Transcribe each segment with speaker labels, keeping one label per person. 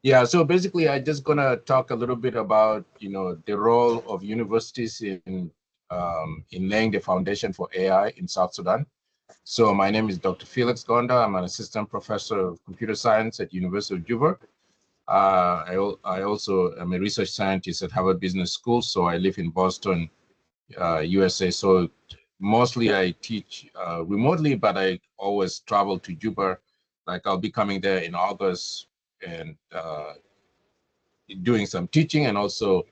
Speaker 1: Yeah, so basically, I'm just gonna talk a little bit about, the role of universities in laying the foundation for AI in South Sudan. So my name is Dr. Felix Gonda. I'm an assistant professor of computer science at University of Juba. I also am a research scientist at Harvard Business School. So I live in Boston, USA. So mostly I teach remotely, but I always travel to Juba. Like I'll be coming there in August and doing some teaching and also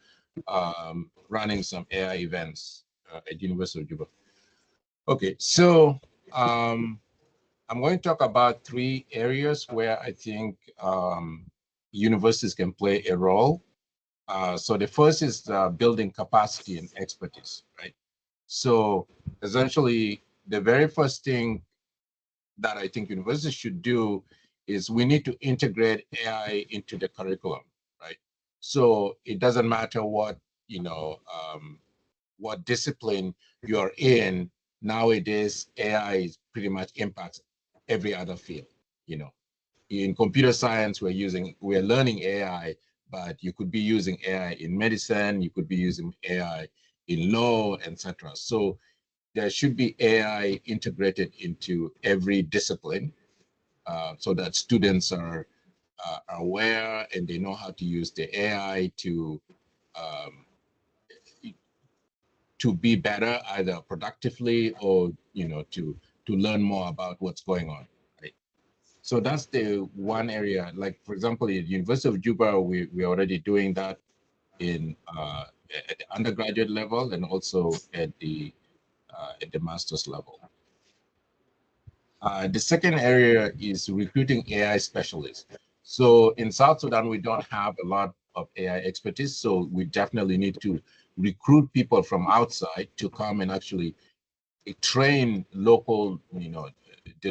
Speaker 1: running some AI events at University of Juba. Okay, so um, I'm going to talk about three areas where I think universities can play a role. So the first is building capacity and expertise, right? So essentially, the very first thing that I think universities should do is we need to integrate AI into the curriculum, right? So it doesn't matter what discipline you're in nowadays. AI is pretty much impacts every other field. You know, in computer science, we're learning AI, but you could be using AI in medicine, you could be using AI in law, etc. So there should be AI integrated into every discipline so that students are aware and they know how to use the AI um, to be better, either productively or to learn more about what's going on. Right. So that's the one area. Like for example, at University of Juba, we're already doing that in at the undergraduate level and also at the master's level. The second area is recruiting AI specialists. So in South Sudan, we don't have a lot of AI expertise, so we definitely need to recruit people from outside to come and actually train the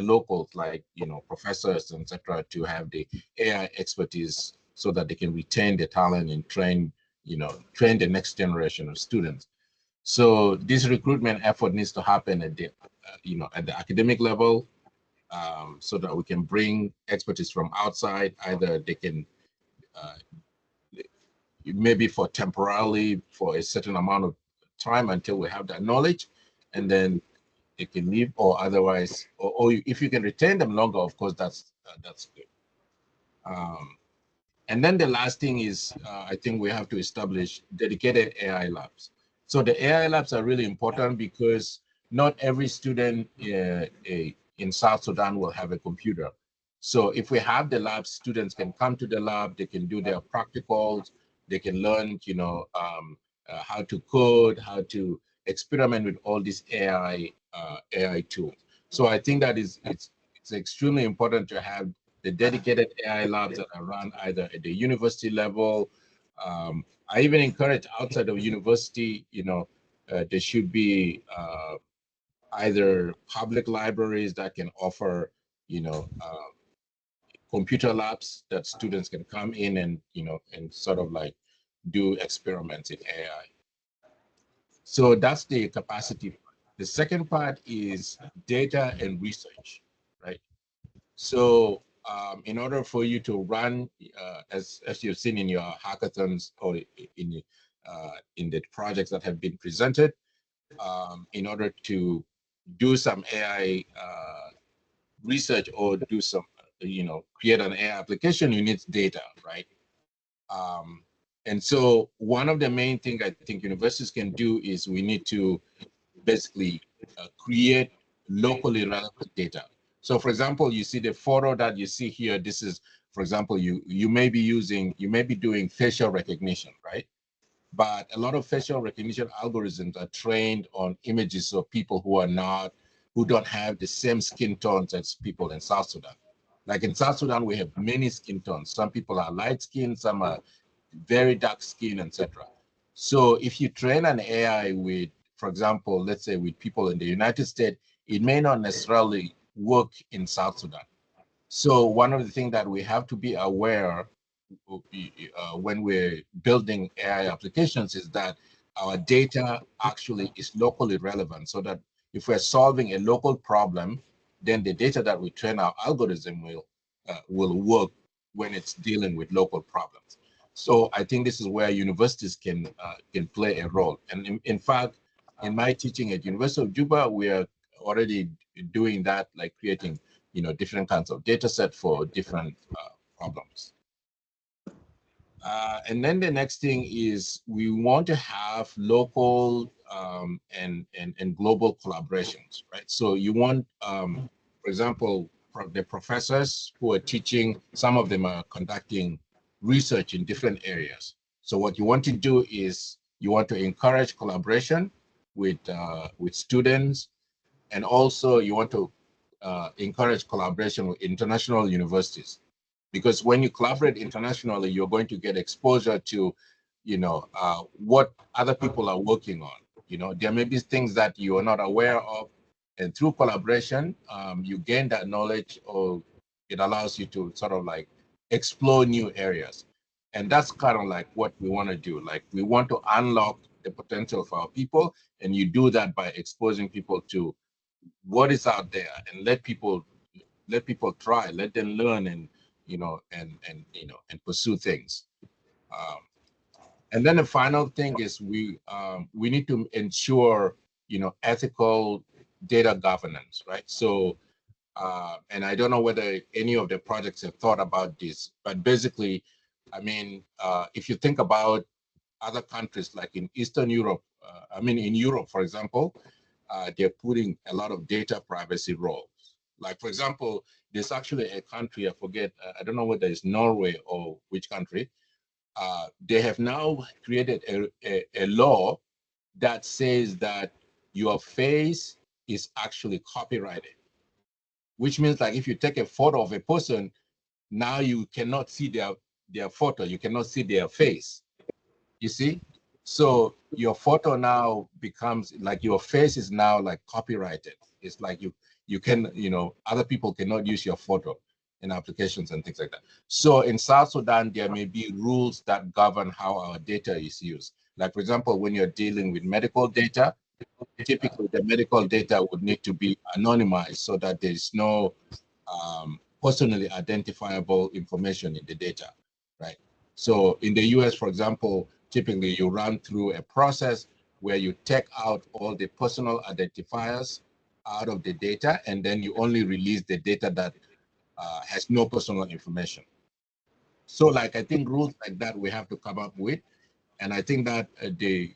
Speaker 1: locals like, professors, etc., to have the AI expertise so that they can retain the talent and train the next generation of students. So this recruitment effort needs to happen at the academic level, so that we can bring expertise from outside. Either they can uh, maybe for temporarily for a certain amount of time until we have that knowledge, and then they can leave, or otherwise, or if you can retain them longer, of course, that's good. Um, and then the last thing is, I think we have to establish dedicated AI labs. So the AI labs are really important because not every student in South Sudan will have a computer. So if we have the labs, students can come to the lab, they can do their practicals, they can learn, how to code, how to experiment with all these AI tools. So I think that it's extremely important to have the dedicated AI labs that are run either at the university level. I even encourage outside of university, there should be either public libraries that can offer, computer labs that students can come in and, and sort of like do experiments in AI. So that's the capacity part. The second part is data and research, right? So in order for you to run, as you've seen in your hackathons or in the projects that have been presented, in order to do some AI research or do some, create an AI application, you need data, right? Um, and so one of the main things I think universities can do is we need to basically create locally relevant data. So for example, you see the photo that you see here, this is, for example, you may be doing facial recognition, right? But a lot of facial recognition algorithms are trained on images of people who don't have the same skin tones as people in South Sudan. Like in South Sudan, we have many skin tones. Some people are light skinned, some are very dark skin, etc. So if you train an AI with, for example, let's say with people in the United States, it may not necessarily work in South Sudan. So one of the things that we have to be aware when we're building AI applications is that our data actually is locally relevant, so that if we're solving a local problem, then the data that we train our algorithm will work when it's dealing with local problems. So I think this is where universities can play a role. And in fact, in my teaching at University of Juba, we are already doing that, like creating, different kinds of data set for different problems. And then the next thing is we want to have local and global collaborations, right? So you want, for example, the professors who are teaching, some of them are conducting research in different areas. So what you want to do is you want to encourage collaboration with students, and also you want to encourage collaboration with international universities. Because when you collaborate internationally, you're going to get exposure to, what other people are working on. There may be things that you are not aware of, and through collaboration, you gain that knowledge, or it allows you to sort of like explore new areas. And that's kind of like what we want to do. Like, we want to unlock the potential for our people, and you do that by exposing people to what is out there, and let people try, let them learn, and and pursue things. Um, and then the final thing is we need to ensure ethical data governance, right? So and I don't know whether any of the projects have thought about this, but basically, I mean, if you think about other countries like in Eastern Europe, in Europe, for example, they're putting a lot of data privacy rules. Like, for example, there's actually a country, I forget, I don't know whether it's Norway or which country. They have now created a law that says that your face is actually copyrighted, which means like if you take a photo of a person, now you cannot see their photo, you cannot see their face. You see? So your photo now becomes like, your face is now like copyrighted. It's like you can, other people cannot use your photo in applications and things like that. So in South Sudan, there may be rules that govern how our data is used. Like, for example, when you're dealing with medical data, typically the medical data would need to be anonymized so that there's no personally identifiable information in the data, right? So in the US, for example, typically you run through a process where you take out all the personal identifiers out of the data, and then you only release the data that has no personal information. So like, I think rules like that we have to come up with, and I think that the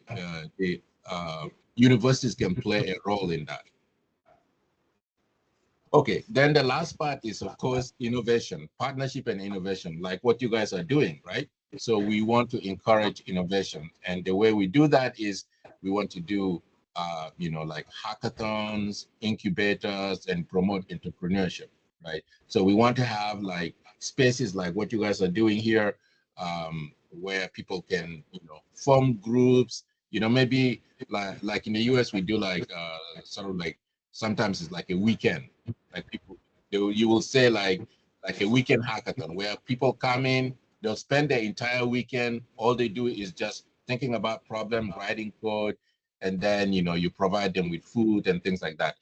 Speaker 1: universities can play a role in that. Okay, then the last part is, of course, innovation, partnership and innovation, like what you guys are doing, right? So we want to encourage innovation. And the way we do that is we want to do, like hackathons, incubators, and promote entrepreneurship, right? So we want to have like spaces like what you guys are doing here, where people can, form groups, maybe like in the US, we do like sort of like, sometimes it's like a weekend, like people, you will say like a weekend hackathon where people come in, they'll spend their entire weekend. All they do is just thinking about problem, writing code, and then you provide them with food and things like that.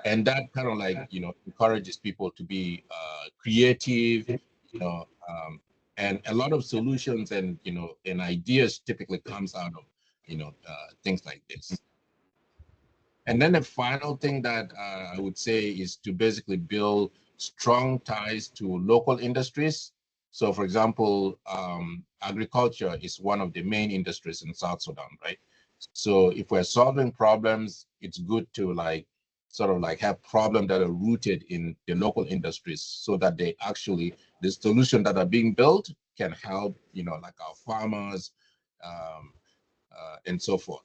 Speaker 1: And that kind of like encourages people to be creative, and a lot of solutions and and ideas typically comes out of things like this. And then the final thing that I would say is to basically build strong ties to local industries. So, for example, agriculture is one of the main industries in South Sudan, right? So if we're solving problems, it's good to like sort of like have problems that are rooted in the local industries, so that they actually, the solution that are being built can help, like our farmers, and so forth.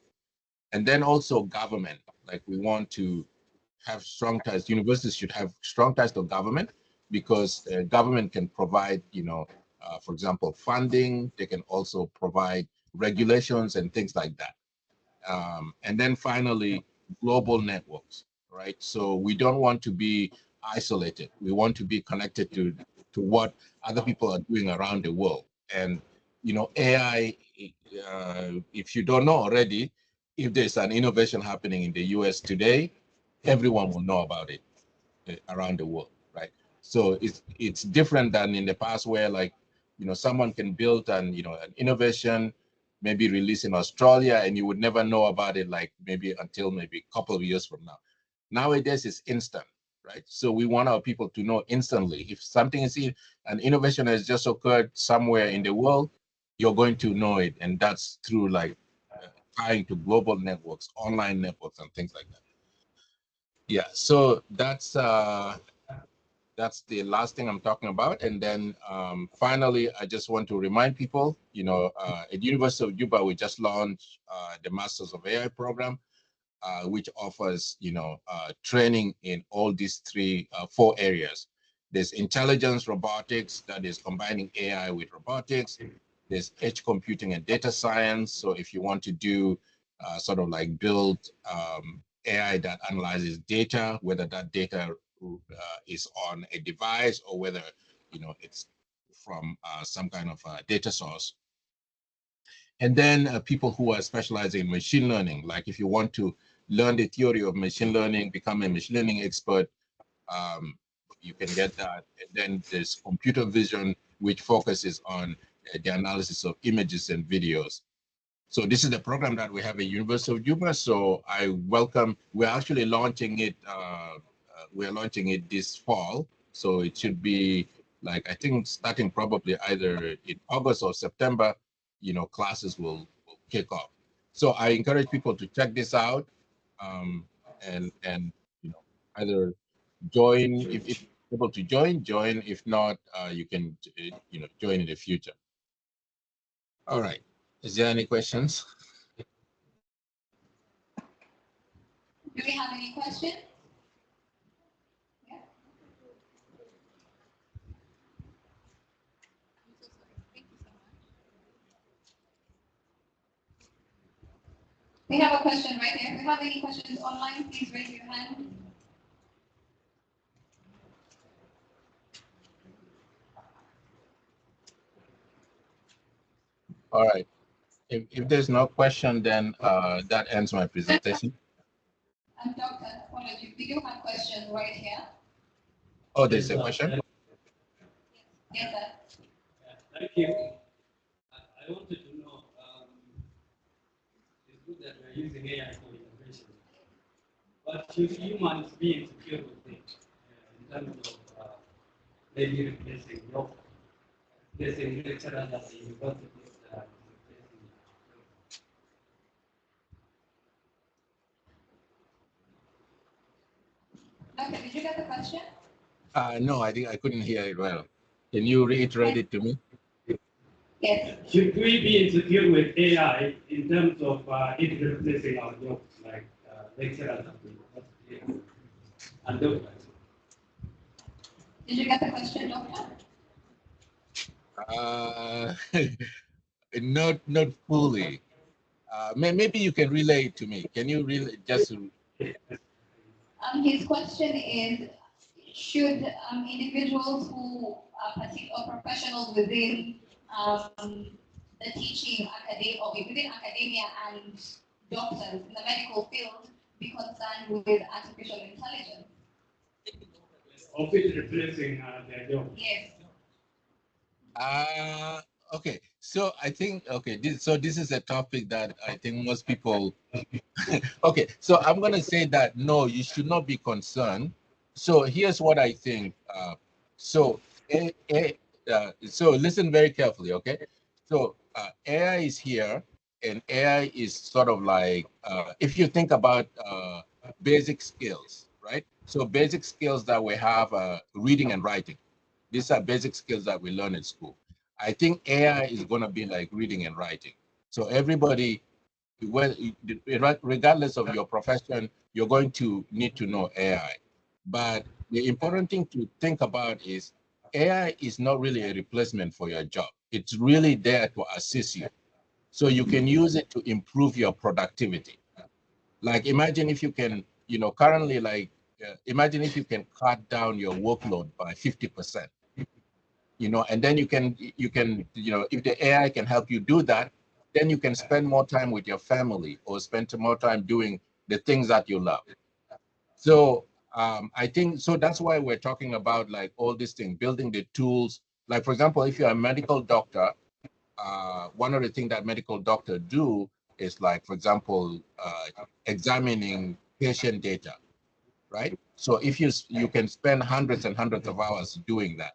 Speaker 1: And then also government, like we want to have strong ties. Universities should have strong ties to government, because government can provide, for example, funding. They can also provide regulations and things like that. And then finally, global networks, right? So we don't want to be isolated. We want to be connected to what other people are doing around the world. And AI, if you don't know already, if there's an innovation happening in the US today, everyone will know about it around the world, right? So it's different than in the past, where like someone can build an innovation, maybe release in Australia, and you would never know about it, like maybe until maybe a couple of years from now. Nowadays it's instant, right? So we want our people to know instantly. If something is an innovation has just occurred somewhere in the world, you're going to know it, and that's through like tying to global networks, online networks, and things like that. Yeah, so that's the last thing I'm talking about. And then finally, I just want to remind people, at University of Juba, we just launched the Masters of AI program, which offers, training in all these four areas. There's intelligence robotics, that is combining AI with robotics. There's edge computing and data science. So if you want to do sort of like build AI that analyzes data, whether that data is on a device or whether it's from some kind of data source. And then people who are specializing in machine learning, like if you want to learn the theory of machine learning, become a machine learning expert, you can get that. And then there's computer vision, which focuses on the analysis of images and videos. So this is the program that we have at University of Juba. So I welcome, we're actually launching it, we're launching it this fall. So it should be like, I think starting probably either in August or September, classes will kick off. So I encourage people to check this out, and either join, if you're able to join. If not, you can join in the future. All right. Is there any questions?
Speaker 2: Do we have any questions? Yeah. Thank you so much. We have a question right here. If you have any questions online, please raise your hand.
Speaker 1: All right. If there's no question, then that ends my presentation.
Speaker 2: Doctor, apologies. We do have questions right here.
Speaker 1: Oh, there's a question?
Speaker 2: Yes, sir.
Speaker 3: Thank you. I wanted to know, it's good that we're using AI for innovation, but should humans be insecure with it in terms of maybe replacing lecturers at the university?
Speaker 2: Doctor, did you get the question?
Speaker 1: No, I think I couldn't hear it well. Can you reiterate it to me?
Speaker 2: Yes.
Speaker 3: Should we be insecure with AI in terms of it replacing our jobs, like lecturers at the university and doctors?
Speaker 2: Did you get the question, Doctor?
Speaker 1: Not fully. Maybe you can relay it to me. Can you really just?
Speaker 2: His question is, should individuals who are professionals within the teaching academia or within academia and doctors in the medical field be concerned with artificial intelligence?
Speaker 3: Of it replacing their job?
Speaker 2: Yes.
Speaker 1: Okay. So I think this is a topic that I think most people. Okay. So I'm going to say that no, you should not be concerned. So here's what I think. So listen very carefully. Okay. So AI is here, and AI is sort of like if you think about basic skills, right? So basic skills that we have, reading and writing. These are basic skills that we learn in school. I think AI is going to be like reading and writing. So everybody, regardless of your profession, you're going to need to know AI. But the important thing to think about is AI is not really a replacement for your job. It's really there to assist you. So you can use it to improve your productivity. Like imagine if you can, currently imagine if you can cut down your workload by 50%. And then you can, if the AI can help you do that, then you can spend more time with your family or spend more time doing the things that you love. So I think, so that's why we're talking about like all these things, building the tools Like, for example, if you're a medical doctor, one of the things that medical doctors do is, like, for example, examining patient data, right? So if you can spend hundreds and hundreds of hours doing that.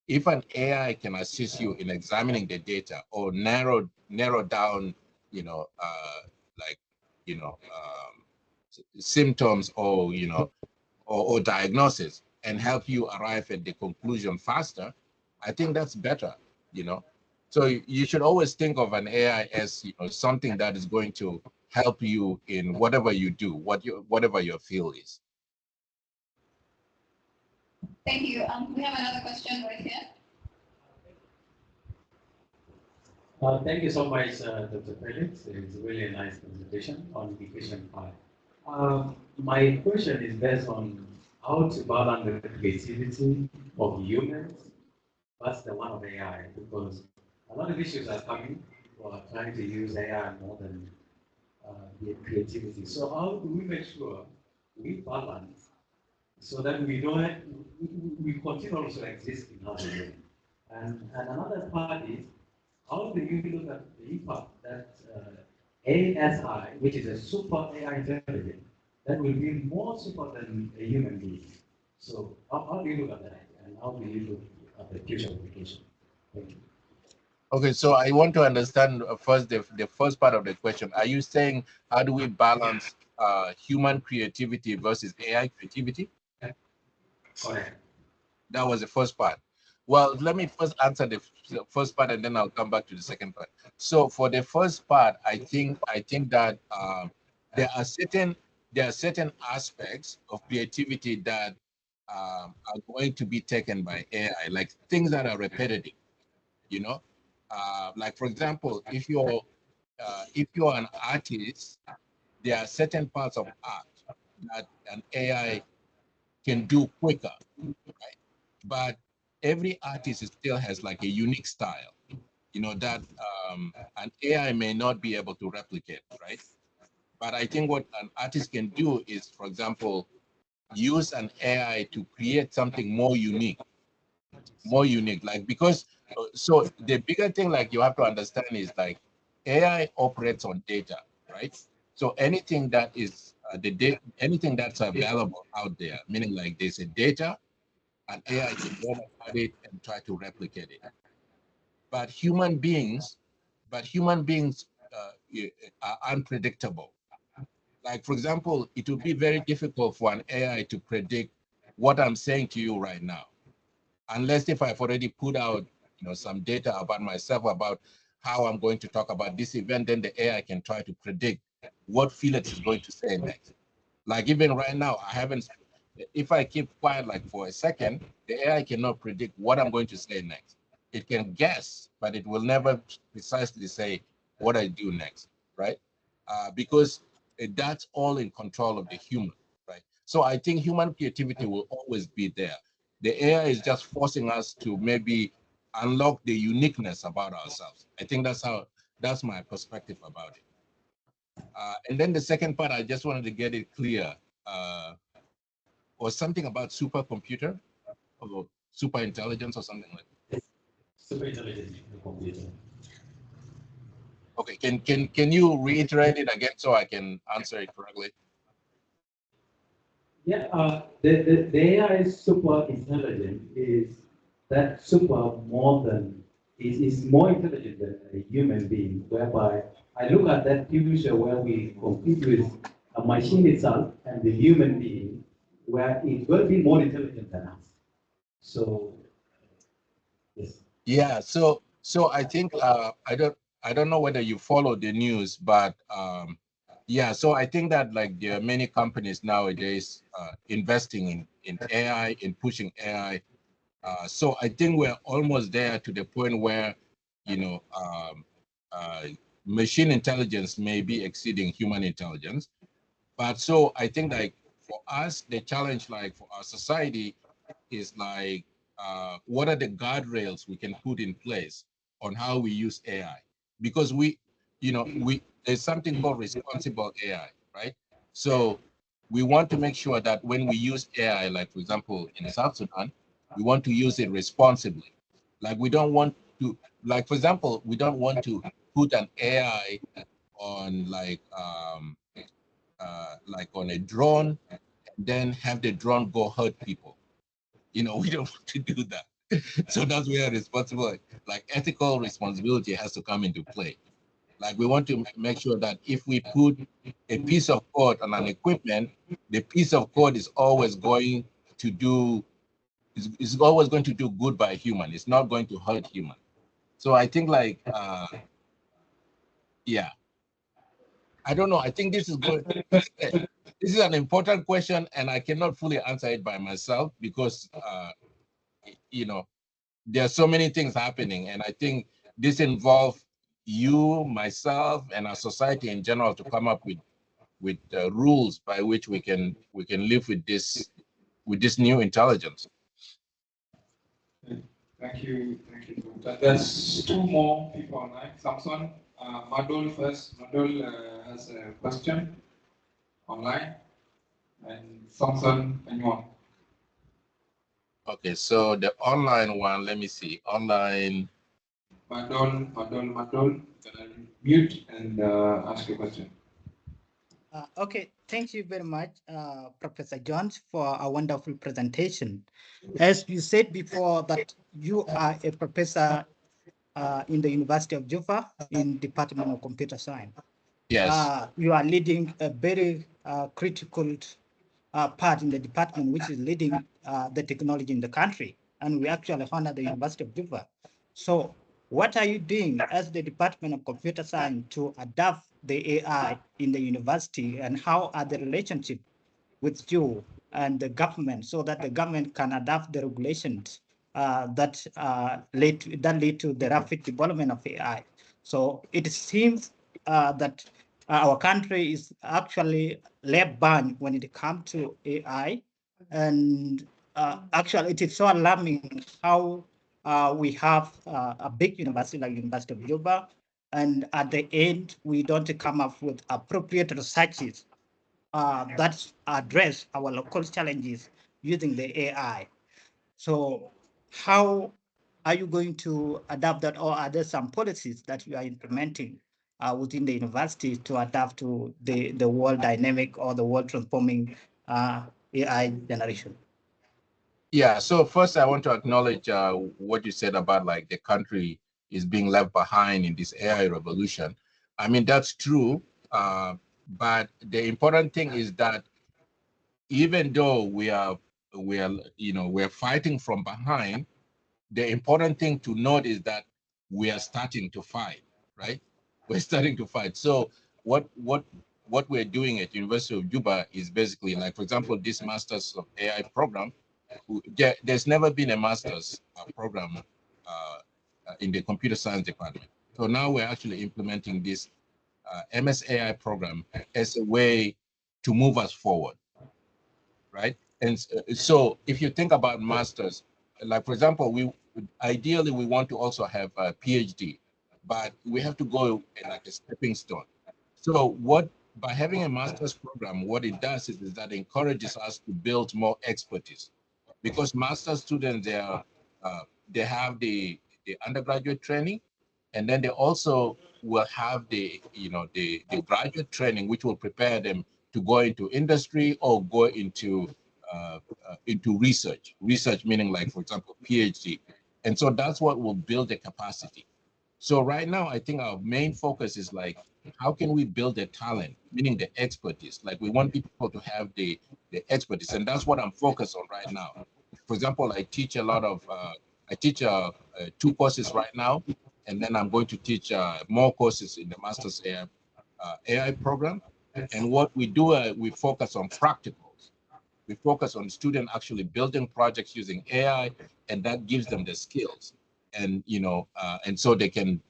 Speaker 1: If an AI can assist you in examining the data or narrow down, like, symptoms, or or diagnosis, and help you arrive at the conclusion faster, I think that's better, you know. So you should always think of an AI as, something that is going to help you in whatever you do, whatever your field is.
Speaker 2: Thank you. We have another question right here.
Speaker 4: Thank you so much, Dr. Felix. It's really a nice presentation on the education part. My question is based on how to balance the creativity of humans versus the one of AI, because a lot of issues are coming. People are trying to use AI more than the creativity. So how do we make sure we balance so that we don't we continue also exist in our way? And another part is, how do you look at the impact that ASI, which is a super AI intelligence, that will be more super than a human being? So how do you look at that, and how do you look at the future application? Thank you.
Speaker 1: Okay, so I want to understand first the first part of the question. Are you saying, how do we balance human creativity versus AI creativity?
Speaker 4: Correct.
Speaker 1: That was the first part. Well, let me first answer the first part, and then I'll come back to the second part. So for the first part, I think that there are certain aspects of creativity that are going to be taken by AI, like things that are repetitive. You know, like, for example, if you're an artist, there are certain parts of art that an AI can do quicker, right? But every artist still has like a unique style, that an AI may not be able to replicate, right? But I think what an artist can do is, for example, use an AI to create something more unique, like, because so the bigger thing, like, you have to understand is, like, AI operates on data, right? So anything that is anything that's available out there, meaning, like, there's a data, an AI can go at it and try to replicate it. But human beings are unpredictable. Like, for example, it would be very difficult for an AI to predict what I'm saying to you right now, unless if I've already put out, some data about myself, about how I'm going to talk about this event, then the AI can try to predict what Felix is going to say next. Like, even right now, I haven't. If I keep quiet, like, for a second, the AI cannot predict what I'm going to say next. It can guess, but it will never precisely say what I do next, right? Because that's all in control of the human, right? So I think human creativity will always be there. The AI is just forcing us to maybe unlock the uniqueness about ourselves. I think that's my perspective about it. And then the second part, I just wanted to get it clear, was something about supercomputer or super intelligence or something like that.
Speaker 4: Super intelligent computer.
Speaker 1: Okay, can you reiterate it again so I can answer it correctly?
Speaker 4: Yeah, the AI is super intelligent, is that super more than is more intelligent than a human being, whereby I look at that future where we compete with a machine itself and the human being, where it will be more intelligent than us. So yes.
Speaker 1: Yeah, so I think I don't know whether you follow the news, but yeah, so I think that, like, there are many companies nowadays investing in AI, in pushing AI. So I think we're almost there to the point where, you know, um, uh, machine intelligence may be exceeding human intelligence. But so I think, like, for us, the challenge, like, for our society, is, like, what are the guardrails we can put in place on how we use AI? Because there's something called responsible AI, right? So we want to make sure that when we use AI, like, for example, in South Sudan, we want to use it responsibly. Like we don't want to, like for example, we don't want to put an AI on like on a drone, and then have the drone go hurt people. You know, we don't want to do that. So that's where responsible, like ethical responsibility has to come into play. Like we want to make sure that if we put a piece of code on an equipment, the piece of code is always going to do is always going to do good by a human. It's not going to hurt human. So I think like yeah, I don't know. I think this is good. This is an important question, and I cannot fully answer it by myself because you know there are so many things happening, and I think this involves you, myself, and our society in general to come up with rules by which we can live with this new intelligence.
Speaker 5: Thank you, Dr. There's two more people online. Samson, Madol first. Madol has a question online, and Samson, anyone?
Speaker 1: Okay, so the online one, let me see. Online.
Speaker 5: Madol, can mute and ask a question.
Speaker 6: Okay, thank you very much, Professor Jones, for a wonderful presentation. As you said before, that you are a professor in the University of Juba in Department of Computer Science.
Speaker 1: Yes.
Speaker 6: You are leading a very critical part in the department, which is leading the technology in the country. And we actually honor the University of Juba. So what are you doing as the Department of Computer Science to adapt the AI in the university, and how are the relationship with you and the government so that the government can adapt the regulations that lead to the rapid development of AI? So it seems that our country is actually left behind when it comes to AI, and actually it is so alarming how we have a big university like University of Juba, and at the end we don't come up with appropriate researches that address our local challenges using the AI. So how are you going to adapt that, or are there some policies that you are implementing within the university to adapt to the world dynamic or the world transforming AI generation?
Speaker 1: Yeah, so first I want to acknowledge what you said about like the country is being left behind in this AI revolution. I mean, that's true, but the important thing is that even though we're fighting from behind, the important thing to note is that we are starting to fight, right? We're starting to fight. So what we're doing at University of Juba is basically like, for example, this Masters of AI program. There's never been a master's program in the computer science department. So now we're actually implementing this MSAI program as a way to move us forward, right? And so if you think about masters, like for example, ideally we want to also have a PhD, but we have to go like a stepping stone. So by having a master's program, what it does is that it encourages us to build more expertise, because master's students they have the undergraduate training, and then they also will have the graduate training, which will prepare them to go into industry or go into research meaning like, for example, PhD. And so that's what will build the capacity. So right now I think our main focus is like, how can we build the talent, meaning the expertise? Like we want people to have the expertise, and that's what I'm focused on right now. For example, I teach a lot of I teach 2 courses right now, and then I'm going to teach more courses in the master's AI program. And what we do, we focus on practicals. We focus on students actually building projects using AI, and that gives them the skills. And and so they can,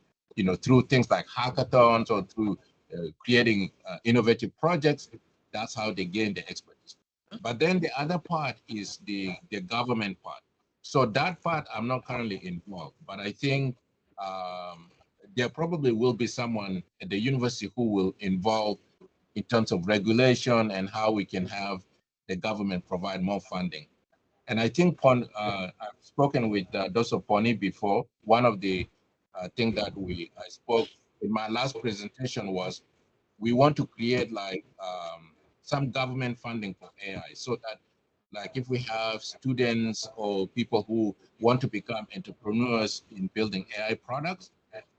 Speaker 1: through things like hackathons or through creating innovative projects, that's how they gain the expertise. But then the other part is the government part. So that part I'm not currently involved, but I think there probably will be someone at the university who will involve in terms of regulation and how we can have the government provide more funding And I think I've spoken with Dr. Poni before. One of the things that I spoke in my last presentation was we want to create like some government funding for AI, so that like if we have students or people who want to become entrepreneurs in building AI products,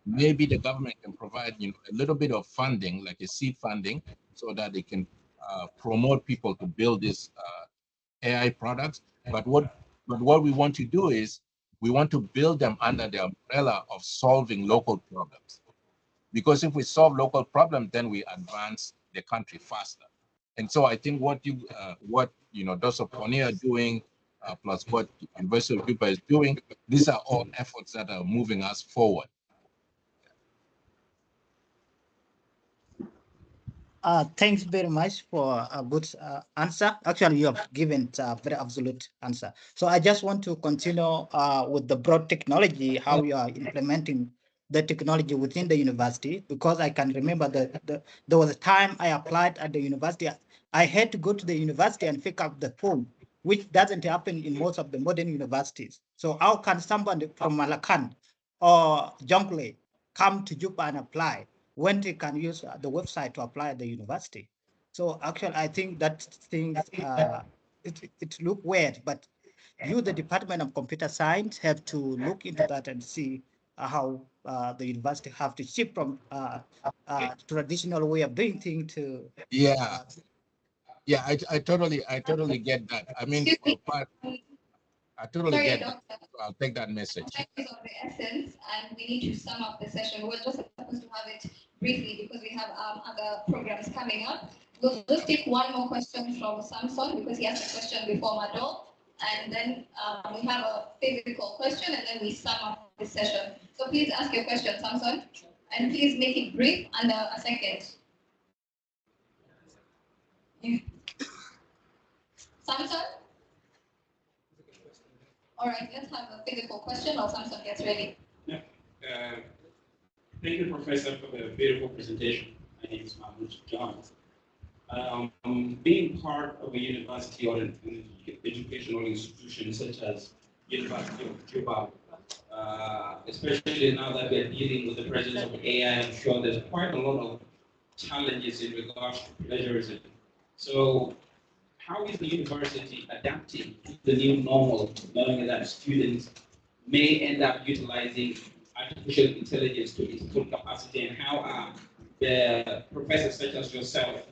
Speaker 1: maybe the government can provide a little bit of funding, like a seed funding, so that they can promote people to build these AI products. But what we want to do is we want to build them under the umbrella of solving local problems. Because if we solve local problems, then we advance the country faster. And so I think what Dr. Pony are doing, plus what University of Juba is doing, these are all efforts that are moving us forward.
Speaker 6: Thanks very much for a good answer. Actually, you have given a very absolute answer. So I just want to continue with the broad technology, how you are implementing the technology within the university, because I can remember that there was a time I applied at the university. I had to go to the university and pick up the phone, which doesn't happen in most of the modern universities. So how can somebody from Malacan or Jonglei come to Juba and apply when they can use the website to apply at the university? So actually, I think that things it look weird, but you, the Department of Computer Science, have to look into that and see how the university have to shift from traditional way of doing things to
Speaker 1: Yeah, yeah, I totally get that. I mean,
Speaker 2: Excuse me.
Speaker 1: I totally
Speaker 2: Sorry,
Speaker 1: get that.
Speaker 2: Doctor.
Speaker 1: I'll take that message.
Speaker 2: Time is of the essence, and we need to sum up the session. We were just supposed to have it briefly because we have other programs coming up. We'll just take one more question from Samson because he asked a question before Madol, and then we have a physical question, and then we sum up the session. So please ask your question, Samson, and please make it brief under a second. Samson? All right, let's have a physical question while Samson gets ready.
Speaker 7: Yeah. Thank you, Professor, for the beautiful presentation. My name is Mahmoud John. Being part of a university or an educational institution such as University of Juba, especially now that we're dealing with the presence of AI, I'm sure there's quite a lot of challenges in regards to plagiarism. So how is the university adapting to the new normal, knowing that students may end up utilizing artificial intelligence to its full capacity, and how are the professors such as yourself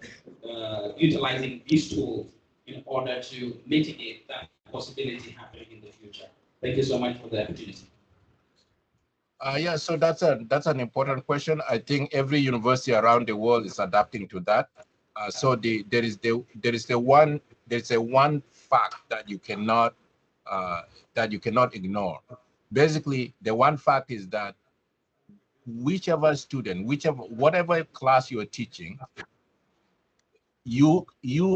Speaker 7: utilizing these tools in order to mitigate that possibility happening in the future? Thank you so much for the opportunity.
Speaker 1: Yeah, so that's an important question. I think every university around the world is adapting to that. So there is a one fact that you cannot ignore. Basically, the one fact is that whatever class you are teaching, you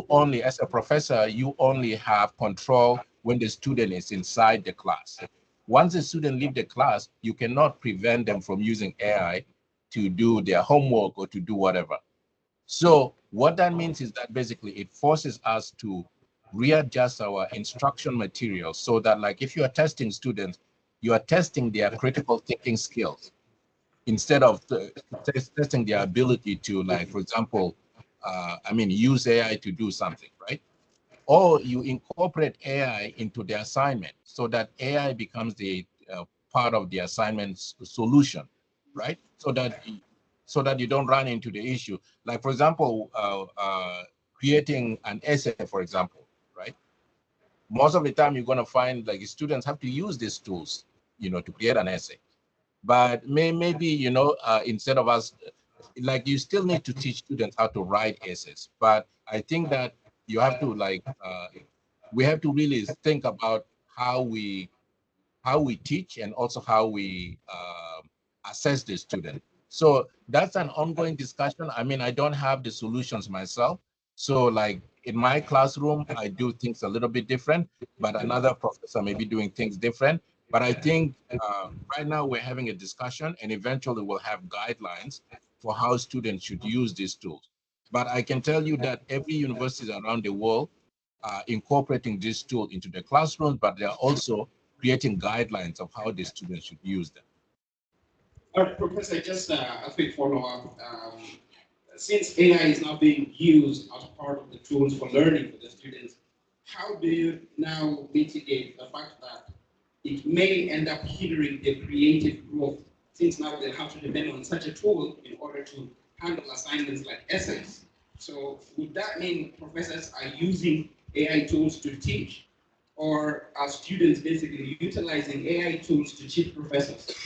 Speaker 1: only, as a professor, you only have control when the student is inside the class. Once the student leave the class, you cannot prevent them from using AI to do their homework or to do whatever. So what that means is that basically it forces us to readjust our instruction material, so that like if you are testing students, you are testing their critical thinking skills instead of testing their ability to, like, for example, use AI to do something, right? Or you incorporate AI into the assignment so that AI becomes the part of the assignment solution, right? So that you don't run into the issue. Like, for example, creating an essay, for example, right? Most of the time you're going to find like students have to use these tools, to create an essay. But maybe, instead of us, like, you still need to teach students how to write essays. But I think that you have to we have to really think about how we teach, and also how we assess the student. So that's an ongoing discussion. I mean, I don't have the solutions myself. So like in my classroom, I do things a little bit different, but another professor may be doing things different. But I think right now we're having a discussion, and eventually we'll have guidelines for how students should use these tools. But I can tell you that every university around the world incorporating this tool into the classrooms, but they're also creating guidelines of how the students should use them.
Speaker 7: All right, Professor, just a quick follow-up. Since AI is now being used as part of the tools for learning for the students, how do you now mitigate the fact that it may end up hindering the creative growth, since now they'll have to depend on such a tool in order to handle assignments like essays? So would that mean professors are using AI tools to teach, or are students basically utilizing AI tools to cheat professors?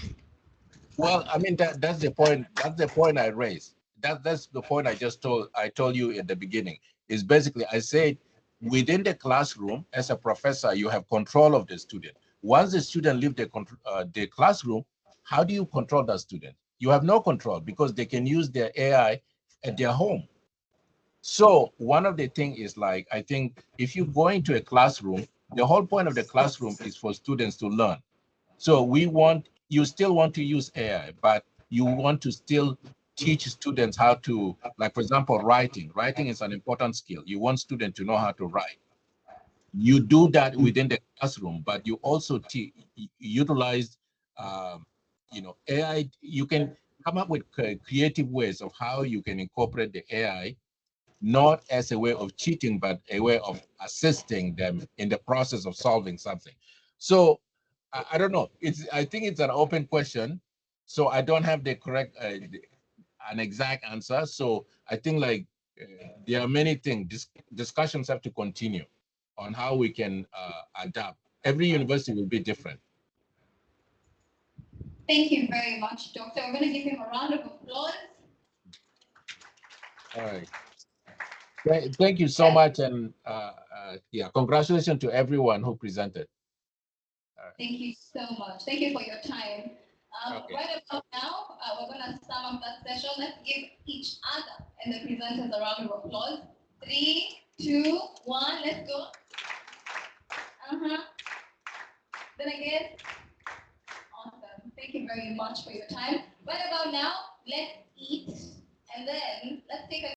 Speaker 1: Well, I mean that's the point. That's the point I raised. That's the point I told you in the beginning. Is basically I said within the classroom as a professor you have control of the student. Once the student leave the classroom, how do you control that student? You have no control because they can use their AI at their home. So one of the things is like I think if you go into a classroom, the whole point of the classroom is for students to learn. So you still want to use AI, but you want to still teach students how to, like, for example, writing. Writing is an important skill. You want students to know how to write. You do that within the classroom, but you also utilize, AI. You can come up with creative ways of how you can incorporate the AI, not as a way of cheating, but a way of assisting them in the process of solving something. So I don't know. I think it's an open question, so I don't have the correct an exact answer. So I think like there are many things. Discussions have to continue on how we can adapt. Every university will be different.
Speaker 2: Thank you very much, Doctor. We're going to give him a round of applause.
Speaker 1: All right. Thank you so much, and yeah, congratulations to everyone who presented.
Speaker 2: Thank you so much. Thank you for your time.
Speaker 1: Okay.
Speaker 2: Right about now, we're going to sum up that session. Let's give each other and the presenters a round of applause. 3, 2, 1, let's go. Then again. Awesome. Thank you very much for your time. Right about now, let's eat and then let's take a